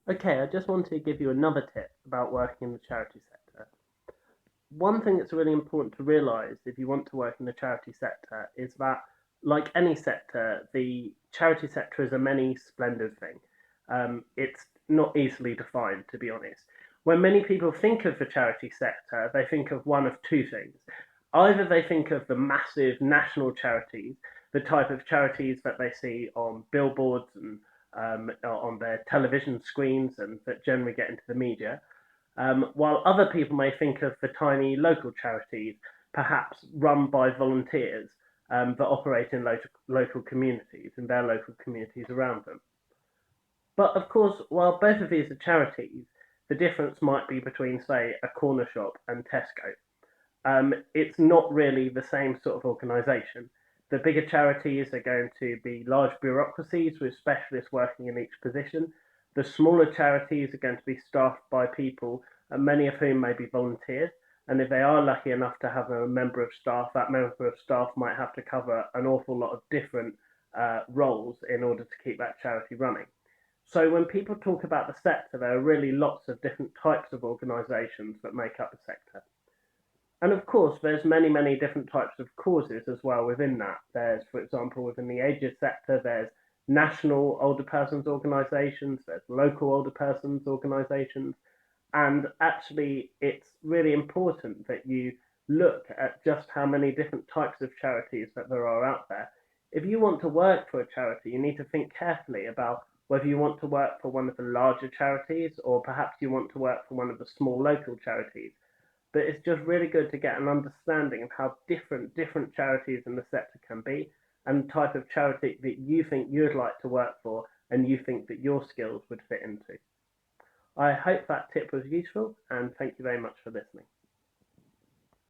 Okay, I just wanted to give you another tip about working in the charity sector. One thing that's really important to realise if you want to work in the charity sector is that, like any sector, the charity sector is a many splendid thing. It's not easily defined, to be honest. When many people think of the charity sector, they think of one of two things. Either they think of the massive national charities, the type of charities that they see on billboards and on their television screens and that generally get into the media, while other people may think of the tiny local charities, perhaps run by volunteers that operate in local communities, in their local communities around them. But of course, while both of these are charities, the difference might be between, say, a corner shop and Tesco. It's not really the same sort of organisation. The bigger charities are going to be large bureaucracies with specialists working in each position. The smaller charities are going to be staffed by people, many of whom may be volunteers. And if they are lucky enough to have a member of staff, that member of staff might have to cover an awful lot of different roles in order to keep that charity running. So when people talk about the sector, there are really lots of different types of organisations that make up the sector. And of course, there's many different types of causes as well within that. There's, for example, within the aged sector, there's national older persons organisations, there's local older persons organisations, and actually, it's really important that you look at just how many different types of charities that there are out there. If you want to work for a charity, you need to think carefully about whether you want to work for one of the larger charities or perhaps you want to work for one of the small local charities, but it's just really good to get an understanding of how different charities in the sector can be and the type of charity that you think you'd like to work for and you think that your skills would fit into. I hope that tip was useful and thank you very much for listening.